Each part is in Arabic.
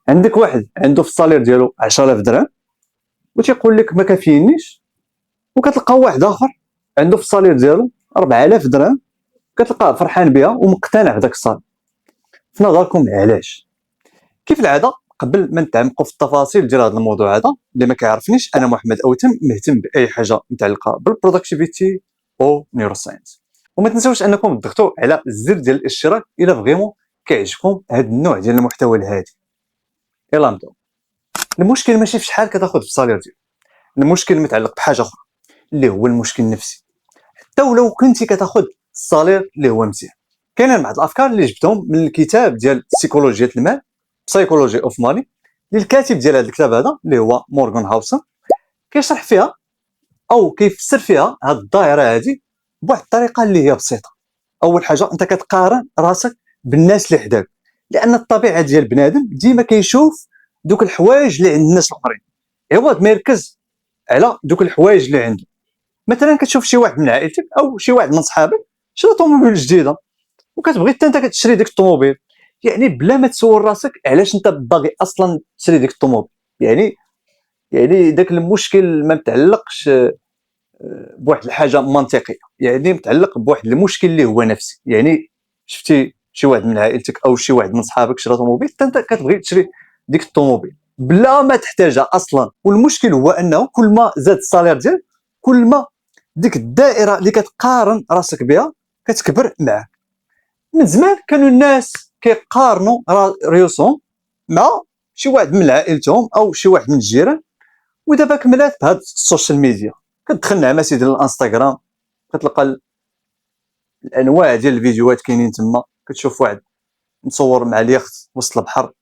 عندك واحد عنده في الصالير ديالو 10000 درهم وتيقول لك ما كافينيش، وكتلقى واحد اخر عنده في الصالير ديالو 4000 درهم كتلقاه فرحان بها ومقتنع بداك الصالير. في نظركم علاش؟ كيف العاده قبل ما نتعمقوا في التفاصيل ديال هذا الموضوع هذا، اللي ما كيعرفنيش انا محمد اوتم، مهتم باي حاجه متعلقه بالبرودكتيفيتي او نيوروساينس. وما تنساوش انكم تضغطوا على الزر ديال الاشتراك الا فريمون كيعجبكم هذا النوع ديال المحتوى الهادي. يلا نبداو. المشكل ماشي في شحال كتاخذ في الصالير ديالك، المشكل متعلق بحاجه اخرى اللي هو المشكل النفسي. حتى ولو كنتي كتاخذ الصالير اللي هو مزيان، كاينين بعض الافكار اللي جبتهم من الكتاب ديال سيكولوجيا المال، سايكولوجي اوف ماني، للكاتب ديال هذا الكتاب هذا اللي هو مورغان هاوسن. كيشرح فيها او كيفسر فيها هاد الدائره هذه بواحد الطريقه اللي هي بسيطه. اول حاجه انت كتقارن راسك بالناس اللي حداك، لان الطبيعه ديال بنادم ديما كيشوف دوك الحوايج اللي عند الناس الاخرين، عوض ما يركز على دوك الحوايج اللي عنده. مثلا كتشوف شي واحد من عائلتك او شي واحد من صحابك شرا طوموبيل جديده وكتبغي حتى انت كتشري ديك الطوموبيل، يعني بلا ما تسول راسك علاش انت باغي اصلا تشري ديك الطوموبيل. يعني داك المشكل ما متعلقش بواحد الحاجه منطقيه، يعني متعلق بواحد المشكل اللي هو نفسي. يعني شفتي شي واحد من عائلتك او شي واحد من صحابك شرا طوموبيل، حتى انت كتبغي تشري ديك الطوموبيل بلا ما تحتاجها اصلا. والمشكل هو انه كل ما زاد الصالير ديالك كل ما ديك الدائره اللي كتقارن راسك بها كتكبر معاك. من زمان كانوا الناس كيقارنوا ريوسهم مع شي واحد من عائلتهم او شي واحد من الجيران، ودابا كملات بهاد السوشيال ميديا. كتدخل نعم سيدي الانستغرام كتلقى الانواع ديال الفيديوهات كاينين تما، كتشوف واحد مصور مع اليخت وسط البحر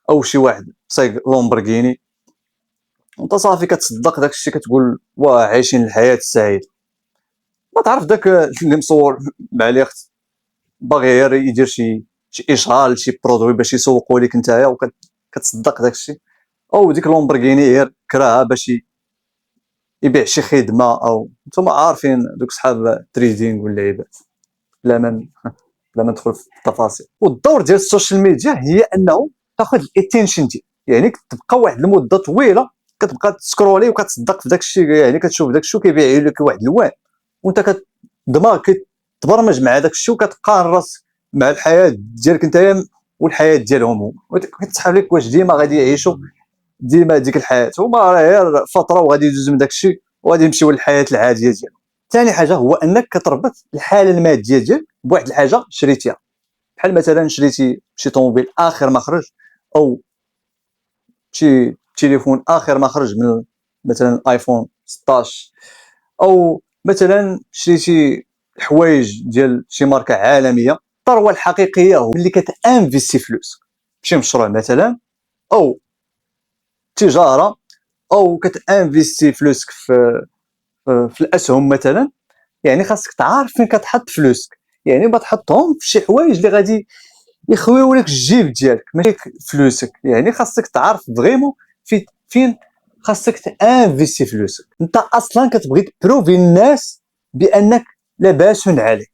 او شي واحد سايق لومبرغيني، وانت صافي كتصدق داك الشيء، كتقول واه عايشين الحياه السعيده. ما تعرف داك اللي مصور مع اليخت باغي غير يدير شي اشهار لشي برودوي باش يسوقوا لك نتايا وكتصدق داك الشيء، او ديك لومبرغيني غير كراها باش يبيع شي خدمه، او نتوما عارفين دوك صحاب تريدينغ واللعيبات. بلا ما ندخل في التفاصيل. والدور ديال السوشيال ميديا هي انه تاخذ الاتنشن ديالك، يعني كتبقى واحد المده طويله كتبقى تسكرولي وكتصدق في داك الشيء، يعني كتشوف داك الشيء كيبيع لك واحد الوهم، وانت دماغك كتبرمج مع داك الشيء وكتقارن راسك مع الحياه ديالك نتايا والحياه ديالهم هما، وكتسحب لك واش ديما غادي يعيشوا ديما ديك الحياه، هما راه غير فتره وغادي يدوزوا من داك الشيء وغادي يمشيو للحياه العاديه ديالهم. ثاني حاجه هو انك كتربط الحاله الماديه ديالك بواحد الحاجه شريتيها، بحال مثلا شريتي شي طوموبيل اخر ما خرج، او شي تليفون اخر ما خرج من مثلا ايفون 16، او مثلا شريتي حوايج ديال شي ماركه عالميه. الثروه الحقيقيه هو اللي كتانفيستي فلوسك في شي مشروع مثلا، او تجاره، او كتانفيستي فلوسك في الاسهم مثلا. يعني خاصك تعرف فين كتحط فلوسك، يعني ما تحطهم في شي حوايج اللي غادي يخويو لك الجيب ديالك ماشي فلوسك. يعني خاصك تعرف فريمون فين خاصك تانفيستي فلوسك. انت اصلا كتبغي تبروفي للناس بانك لاباس عليك،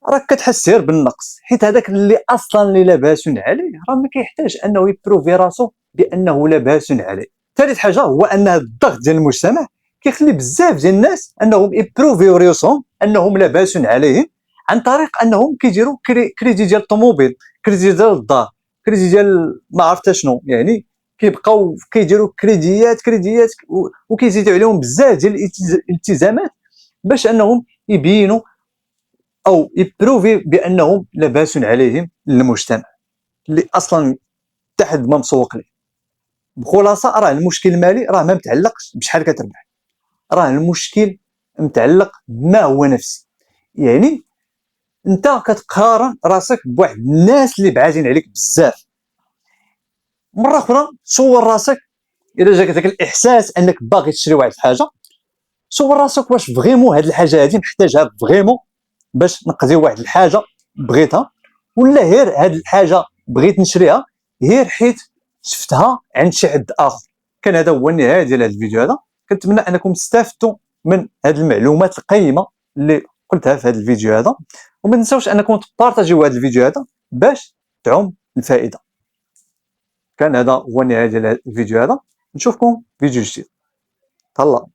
راك كتحس غير بالنقص، حيت هذاك اللي اصلا اللي لاباس عليه راه ما كيحتاج انه يبروفي راسو بانه لاباس عليه. ثالث حاجه هو ان الضغط ديال المجتمع كيخلي بزاف ديال الناس انهم يبروفيو ريوسهم انهم لاباس عليهم عن طريق انهم كيديروا كريدي ديال الطوموبيل، كريدي ديال الدار، كريدي ديال ما عرفت شنو. يعني كيبقاو كيديروا كريديات وكيزيدوا عليهم بزاف ديال الالتزامات باش انهم يبينوا او يبروفي بانهم لاباس عليهم للمجتمع اللي اصلا حتى حد ما مسوق ليه. بخلاصه راه المشكل المالي راه ما متعلقش بشحال كتربح، راه المشكل متعلق بما هو نفسي. يعني انت كتقارن راسك بواحد الناس اللي بعازين عليك بزاف. مره اخرى صور راسك الا جاك داك الاحساس انك باغي تشري واحد الحاجه، صور راسك واش فريمون هاد الحاجه هادي محتاجها فريمون باش نقضي واحد الحاجه بغيتها، ولا غير هاد الحاجه بغيت نشريها غير حيت شفتها عند شي حد اخر. كان هذا هو النهايه ديال هذا الفيديو هذا. كنتمنى انكم تستافدوا من هذه المعلومات القيمه اللي قلتها في هذا الفيديو هذا، وما تنساوش انكم تبارطاجيو هذا الفيديو هذا باش تعم الفائده. كان هذا هو النهايه ديال الفيديو هذا، نشوفكم فيديو جديد. تهلا.